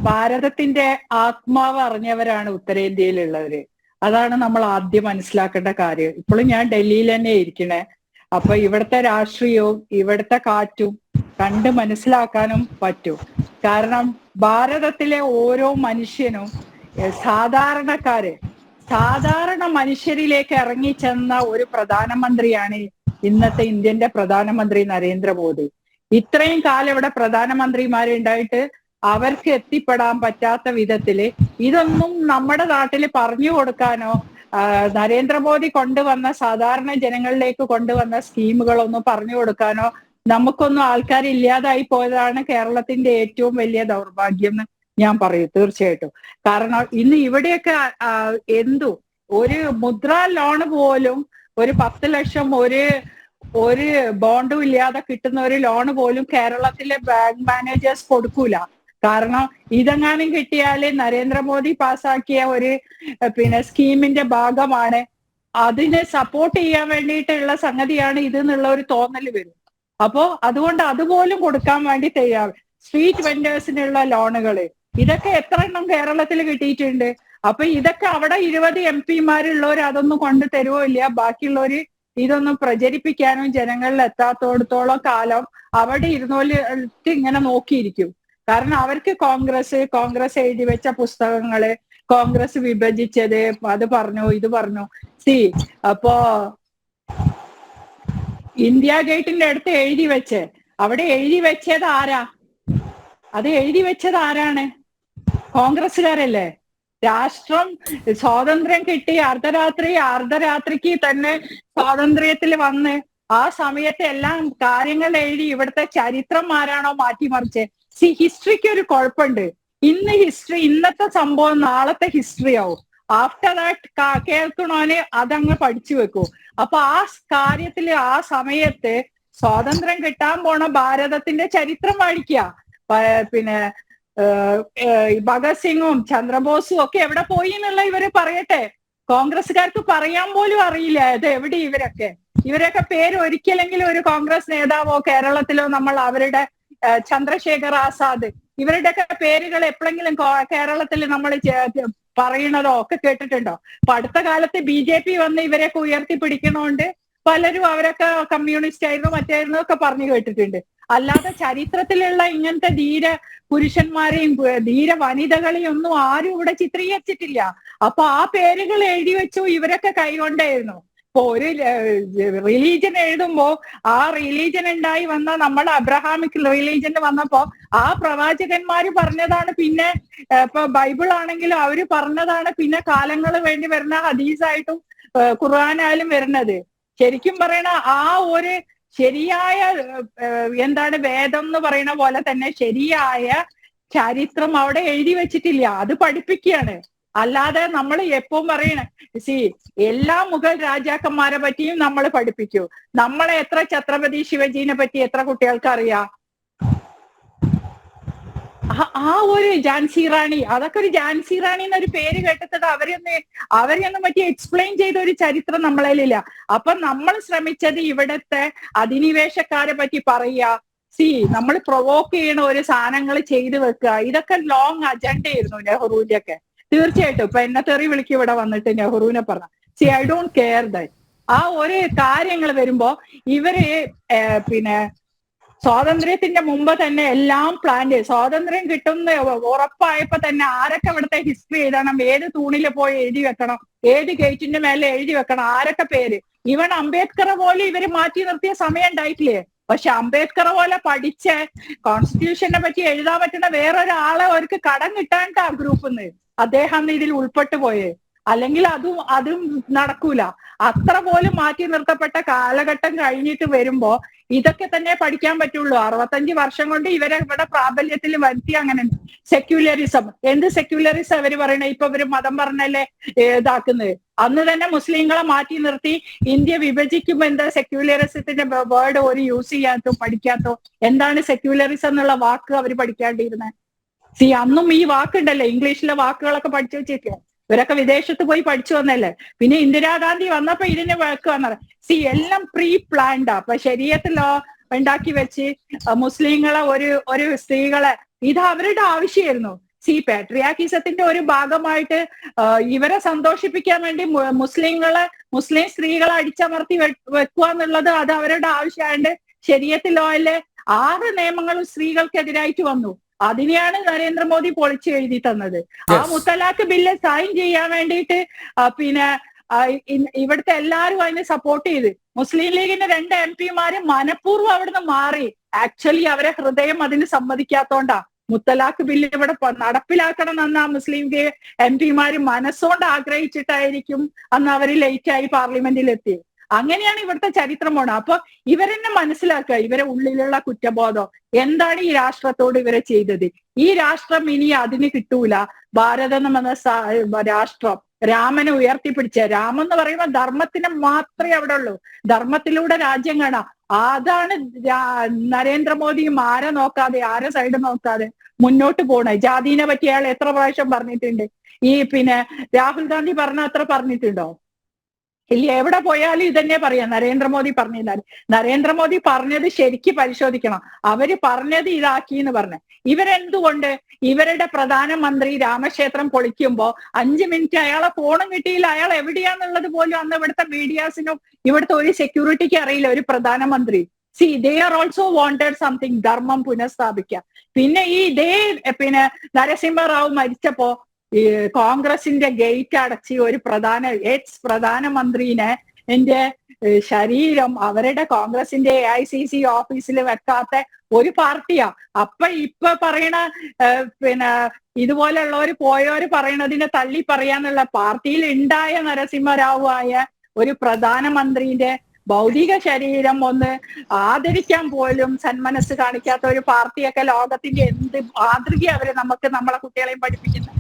ഭാരതത്തിന്റെ ആത്മാവ് അറിഞ്ഞവരാണ് ഉത്തരേന്ത്യയിലുള്ളവര്. അതാണ് നമ്മൾ ആദ്യം മനസ്സിലാക്കേണ്ട കാര്യം. ഇപ്പോഴും ഞാൻ ഡൽഹിയിൽ തന്നെ ഇരിക്കണേ. അപ്പൊ ഇവിടുത്തെ രാഷ്ട്രീയവും ഇവിടുത്തെ കാറ്റും കണ്ട് മനസ്സിലാക്കാനും പറ്റും. കാരണം ഭാരതത്തിലെ ഓരോ മനുഷ്യനും സാധാരണ മനുഷ്യരിലേക്ക് ഇറങ്ങിച്ചെന്ന ഒരു പ്രധാനമന്ത്രിയാണ് ഇന്നത്തെ ഇന്ത്യന്റെ പ്രധാനമന്ത്രി നരേന്ദ്രമോദി. ഇത്രയും കാലം ഇവിടെ പ്രധാനമന്ത്രിമാരുണ്ടായിട്ട് അവർക്ക് എത്തിപ്പെടാൻ പറ്റാത്ത വിധത്തില് ഇതൊന്നും നമ്മുടെ നാട്ടിൽ പറഞ്ഞു കൊടുക്കാനോ നരേന്ദ്രമോദി കൊണ്ടുവന്ന സാധാരണ ജനങ്ങളിലേക്ക് കൊണ്ടുവന്ന സ്കീമുകളൊന്നും പറഞ്ഞു കൊടുക്കാനോ നമുക്കൊന്നും ആൾക്കാരില്ലാതായി പോയതാണ് കേരളത്തിന്റെ ഏറ്റവും വലിയ ദൗർഭാഗ്യം എന്ന് ഞാൻ പറയും തീർച്ചയായിട്ടും. കാരണം ഇന്ന് ഇവിടെയൊക്കെ ഒരു മുദ്രാ ലോണ് പോലും ഒരു 10 ലക്ഷം ഒരു ബോണ്ടും ഇല്ലാതെ കിട്ടുന്ന ഒരു ലോണ് പോലും കേരളത്തിലെ ബാങ്ക് മാനേജേഴ്സ് കൊടുക്കൂല. കാരണം ഇതെങ്ങാനും കിട്ടിയാല് നരേന്ദ്രമോദി പാസ്സാക്കിയ ഒരു സ്കീമിന്റെ ഭാഗമാണ്, അതിനെ സപ്പോർട്ട് ചെയ്യാൻ വേണ്ടിയിട്ടുള്ള സംഗതിയാണ് ഇത് എന്നുള്ള ഒരു തോന്നൽ വരും. അപ്പോ അതുകൊണ്ട് അതുപോലും കൊടുക്കാൻ വേണ്ടി തയ്യാർ. സ്ട്രീറ്റ് വെൻഡേഴ്സിനുള്ള ലോണുകള് ഇതൊക്കെ എത്ര എണ്ണം കേരളത്തിൽ കിട്ടിയിട്ടുണ്ട്. അപ്പൊ ഇതൊക്കെ അവിടെ 20 MP അതൊന്നും കൊണ്ടു തരുവോ ഇല്ല. ബാക്കിയുള്ളവര് ഇതൊന്നും പ്രചരിപ്പിക്കാനും ജനങ്ങളിൽ എത്താത്തോടത്തോളം കാലം അവിടെ ഇരുന്നോലിട്ട് ഇങ്ങനെ നോക്കിയിരിക്കും. കാരണം അവർക്ക് കോൺഗ്രസ് എഴുതി വെച്ച പുസ്തകങ്ങള്, കോൺഗ്രസ് വിഭജിച്ചത്, അത് പറഞ്ഞു ഇത് പറഞ്ഞു. അപ്പോ ഇന്ത്യ ഗേറ്റിന്റെ അടുത്ത് അവിടെ എഴുതി വെച്ചത് ആരാ? അത് എഴുതി വെച്ചത് ആരാണ്? കോൺഗ്രസ്സുകാരല്ലേ. രാഷ്ട്രം സ്വാതന്ത്ര്യം കിട്ടി അർദ്ധരാത്രിക്ക് തന്നെ സ്വാതന്ത്ര്യത്തിൽ വന്ന് ആ സമയത്ത് എല്ലാം കാര്യങ്ങൾ എഴുതി ഇവിടുത്തെ ചരിത്രം ആരാണോ മാറ്റിമറിച്ച്. ഹിസ്റ്ററിക്ക് ഒരു കുഴപ്പമുണ്ട്. ഇന്നത്തെ സംഭവം നാളത്തെ ഹിസ്റ്ററി ആവും. ആഫ്റ്റർ ദാറ്റ് കേൾക്കണോന് അതങ്ങ് പഠിച്ചു വെക്കൂ. അപ്പൊ ആ കാര്യത്തില് ആ സമയത്ത് സ്വാതന്ത്ര്യം കിട്ടാൻ പോണ ഭാരതത്തിന്റെ ചരിത്രം പഠിക്കുക. ഭഗത് സിംഗും ചന്ദ്രബോസും ഒക്കെ എവിടെ പോയി എന്നുള്ള ഇവര് പറയട്ടെ. കോൺഗ്രസ്സുകാർക്ക് പറയാൻ പോലും അറിയില്ല ഇത് എവിടെ ഇവരൊക്കെ പേര് ഒരിക്കലെങ്കിലും ഒരു കോൺഗ്രസ് നേതാവോ കേരളത്തിലോ നമ്മൾ അവരുടെ ചന്ദ്രശേഖർ ആസാദ് ഇവരുടെയൊക്കെ പേരുകൾ എപ്പോഴെങ്കിലും കേരളത്തിൽ നമ്മൾ പറയണതോ ഒക്കെ കേട്ടിട്ടുണ്ടോ? അപ്പൊ അടുത്ത കാലത്ത് BJP വന്ന് ഇവരെയൊക്കെ ഉയർത്തിപ്പിടിക്കണോണ്ട് പലരും അവരൊക്കെ കമ്മ്യൂണിസ്റ്റ് ആയിരുന്നു മറ്റായിരുന്നു ഒക്കെ പറഞ്ഞു കേട്ടിട്ടുണ്ട്. അല്ലാതെ ചരിത്രത്തിലുള്ള ഇങ്ങനത്തെ ധീര പുരുഷന്മാരെയും ധീര വനിതകളെയും ഒന്നും ആരും ഇവിടെ ചിത്രീകരിച്ചിട്ടില്ല. അപ്പൊ ആ പേരുകൾ എഴുതി വെച്ചു ഇവരൊക്കെ കൈകൊണ്ടായിരുന്നു. ഇപ്പൊ ഒരു റിലീജൻ എഴുതുമ്പോ ആ റിലീജൻ ഉണ്ടായി വന്ന നമ്മുടെ അബ്രഹാമിക് റിലീജൻ വന്നപ്പോ ആ പ്രവാചകന്മാര് പറഞ്ഞതാണ്. പിന്നെ ഇപ്പൊ ബൈബിൾ ആണെങ്കിലും അവര് പറഞ്ഞതാണ് പിന്നെ കാലങ്ങൾ വേണ്ടി വരുന്ന ഹദീസായിട്ടും ഖുർആനായാലും വരുന്നത്. ശരിക്കും പറയണ ആ ഒരു ശരിയായ വേദം എന്ന് പറയുന്ന പോലെ തന്നെ ശരിയായ ചരിത്രം അവിടെ എഴുതി വെച്ചിട്ടില്ല. അത് പഠിപ്പിക്കുകയാണ്. അല്ലാതെ നമ്മൾ എപ്പോഴും പറയണ എല്ലാ മുഗൾ രാജാക്കന്മാരെ പറ്റിയും നമ്മൾ പഠിപ്പിക്കൂ. നമ്മളെ എത്ര ഛത്രപതി ശിവജീനെ പറ്റി എത്ര കുട്ടികൾക്ക് അറിയാം? ആ ഒരു ഝാൻസി റാണി, അതൊക്കെ ഒരു ഝാൻസി റാണി എന്നൊരു പേര് കേട്ടിട്ട് അവരെയൊന്നും പറ്റി എക്സ്പ്ലെയിൻ ചെയ്ത ഒരു ചരിത്രം നമ്മളതിലില്ല. അപ്പൊ നമ്മൾ ശ്രമിച്ചത് ഇവിടത്തെ അധിനിവേശക്കാരെ പറ്റി പറയുക. നമ്മൾ പ്രൊവോക്ക് ചെയ്യണ ഒരു സാധനങ്ങൾ ചെയ്തു വെക്കുക. ഇതൊക്കെ ലോങ് അജണ്ട ആയിരുന്നു നെഹ്റുവിന്റെ ഒക്കെ. തീർച്ചയായിട്ടും ഇപ്പൊ എന്നെ തെറി വിളിക്കും ഇവിടെ വന്നിട്ട് നെഹ്റുവിനെ പറഞ്ഞ ഐ ഡോണ്ട് കെയർ ദാറ്റ്. ആ ഒരു കാര്യങ്ങൾ വരുമ്പോ ഇവര് സ്വാതന്ത്ര്യത്തിന്റെ മുമ്പ് തന്നെ എല്ലാം പ്ലാൻ ചെയ്ത് സ്വാതന്ത്ര്യം കിട്ടുന്ന ഉറപ്പായപ്പോ തന്നെ ആരൊക്കെ ഇവിടുത്തെ ഹിസ്റ്ററി എഴുതണം, ഏത് തൂണില് പോയി എഴുതി വെക്കണം, ഏത് ഗേറ്റിന്റെ മേലെ എഴുതി വെക്കണം, ആരൊക്കെ പേര്. ഇവൻ അംബേദ്കറെ പോലെ ഇവര് മാറ്റി നിർത്തിയ സമയം ഉണ്ടായിട്ടില്ലേ? പക്ഷെ അംബേദ്കറെ പോലെ പഠിച്ച കോൺസ്റ്റിറ്റ്യൂഷനെ പറ്റി എഴുതാൻ പറ്റുന്ന വേറൊരാളെ അവർക്ക് കടം കിട്ടാണ്ട് ആ ഗ്രൂപ്പിന്ന് അദ്ദേഹം ഇതിൽ ഉൾപ്പെട്ടു പോയേ. അല്ലെങ്കിൽ അതും നടക്കൂല. അത്ര പോലും മാറ്റി നിർത്തപ്പെട്ട കാലഘട്ടം കഴിഞ്ഞിട്ട് വരുമ്പോ ഇതൊക്കെ തന്നെ പഠിക്കാൻ പറ്റുള്ളൂ. 65 വർഷം കൊണ്ട് ഇവരെ ഇവിടെ പ്രാബല്യത്തിൽ വരുത്തി. അങ്ങനെ സെക്യുലറിസം, എന്ത് സെക്യുലറിസം അവര് പറയണേ? ഇപ്പൊ ഇവര് മതം പറഞ്ഞല്ലേ ഇതാക്കുന്നത്. അന്ന് തന്നെ മുസ്ലിങ്ങളെ മാറ്റി നിർത്തി ഇന്ത്യ വിഭജിക്കുമ്പോ എന്താ സെക്യുലറിസത്തിന്റെ വേർഡ് ഒരു യൂസ് ചെയ്യാത്തോ പഠിക്കാത്തോ? എന്താണ് സെക്യുലറിസം എന്നുള്ള വാക്ക് അവർ പഠിക്കാണ്ടിരുന്നത്? അന്നും ഈ വാക്കുണ്ടല്ലേ, ഇംഗ്ലീഷിലെ വാക്കുകളൊക്കെ പഠിച്ചു വെച്ചേക്കുക. ഇവരൊക്കെ വിദേശത്ത് പോയി പഠിച്ചു വന്നല്ലേ. പിന്നെ ഇന്ദിരാഗാന്ധി വന്നപ്പോ ഇതിന് വഴക്ക് വന്നത്. എല്ലാം പ്രീ പ്ലാൻഡാ. അപ്പൊ ശരീരത്തിലോ ഉണ്ടാക്കി വെച്ച് മുസ്ലിങ്ങളെ ഒരു സ്ത്രീകളെ ഇത് അവരുടെ ആവശ്യമായിരുന്നു. പാട്രിയാർക്കിസത്തിന്റെ ഒരു ഭാഗമായിട്ട് ഇവരെ സന്തോഷിപ്പിക്കാൻ വേണ്ടി മുസ്ലിം സ്ത്രീകളെ അടിച്ചമർത്തി വെക്കുക എന്നുള്ളത് അത് അവരുടെ ആവശ്യമായിട്ട് ശരീഅത്ത് ലോയിലെ 6 നിയമങ്ങളും സ്ത്രീകൾക്കെതിരായിട്ട് വന്നു. അതിനെയാണ് നരേന്ദ്രമോദി പൊളിച്ചു എഴുതി തന്നത്. ആ മുത്തലാഖ് ബില്ല് സൈൻ ചെയ്യാൻ വേണ്ടിയിട്ട് പിന്നെ ഇവിടുത്തെ എല്ലാവരും അതിനെ സപ്പോർട്ട് ചെയ്ത്. മുസ്ലിം ലീഗിന്റെ 2 MP മനഃപൂർവ്വം അവിടുന്ന് മാറി. ആക്ച്വലി അവരെ ഹൃദയം അതിന് സമ്മതിക്കാത്തോണ്ടാ മുത്തലാഖ് ബില്ല് ഇവിടെ നടപ്പിലാക്കണം എന്ന് ആ മുസ്ലിം MP മനസ്സുകൊണ്ട് ആഗ്രഹിച്ചിട്ടായിരിക്കും അന്ന് അവര് ലേറ്റായി പാർലമെന്റിലെത്തി. അങ്ങനെയാണ് ഇവിടുത്തെ ചരിത്രം പോണത്. അപ്പൊ ഇവരെന്നെ മനസ്സിലാക്കുക, ഇവരെ ഉള്ളിലുള്ള കുറ്റബോധം എന്താണ് ഈ രാഷ്ട്രത്തോട് ഇവരെ ചെയ്തത്. ഈ രാഷ്ട്രം ഇനി അതിന് കിട്ടൂല. ഭാരതം എന്ന രാഷ്ട്രം രാമനെ ഉയർത്തിപ്പിടിച്ച, രാമൻ എന്ന് പറയുമ്പോൾ ധർമ്മത്തിന് മാത്രമേ അവിടെ ഉള്ളൂ. ധർമ്മത്തിലൂടെ രാജ്യം കാണാം. അതാണ് നരേന്ദ്രമോദിയും ആരെ നോക്കാതെ, ആരെ സൈഡ് നോക്കാതെ മുന്നോട്ട് പോണേ. ജാതിനെ പറ്റി അയാൾ എത്ര പ്രാവശ്യം പറഞ്ഞിട്ടുണ്ട്? ഈ രാഹുൽ ഗാന്ധി അത്ര പറഞ്ഞിട്ടുണ്ടോ? ഇല്ല. എവിടെ പോയാലും ഇതന്നെ പറയാം. നരേന്ദ്രമോദി പറഞ്ഞാൽ നരേന്ദ്രമോദി പറഞ്ഞത് ശരിക്ക് പരിശോധിക്കണം. അവര് പറഞ്ഞത് ഇതാക്കി എന്ന് പറഞ്ഞ ഇവരെന്തുകൊണ്ട് ഇവരുടെ പ്രധാനമന്ത്രി രാമക്ഷേത്രം പൊളിക്കുമ്പോ 5 മിനിറ്റ് അയാളെ ഫോണും കിട്ടിയില്ല. അയാൾ എവിടെയാന്നുള്ളത് പോലും അന്ന് ഇവിടുത്തെ മീഡിയാസിനും ഇവിടുത്തെ ഒരു സെക്യൂരിറ്റിക്ക് അറിയില്ല. ഒരു പ്രധാനമന്ത്രി they are also wanted something, ധർമ്മം പുനഃസ്ഥാപിക്കാം. പിന്നെ ഇതേ നരസിംഹറാവു മരിച്ചപ്പോ കോൺഗ്രസിന്റെ ഗേറ്റ് അടച്ച് ഒരു എക്സ് പ്രധാനമന്ത്രിനെ എന്റെ ശരീരം അവരുടെ കോൺഗ്രസിന്റെ AICC ഓഫീസിൽ വെക്കാത്ത ഒരു പാർട്ടിയാ. ഇപ്പൊ പറയണ ഇതുപോലെയുള്ളവര് പോയവര് പറയണതിനെ തള്ളി പറയാനുള്ള പാർട്ടിയിൽ ഉണ്ടായ നരസിംഹറാവു ആയ ഒരു പ്രധാനമന്ത്രിന്റെ ഭൗതിക ശരീരം ഒന്ന് ആദരിക്കാൻ പോലും സന്മനസ് കാണിക്കാത്ത ഒരു പാർട്ടിയൊക്കെ ലോകത്തിന്റെ എന്ത് മാതൃക അവര് നമ്മളെ കുട്ടികളെയും പഠിപ്പിക്കുന്നത്.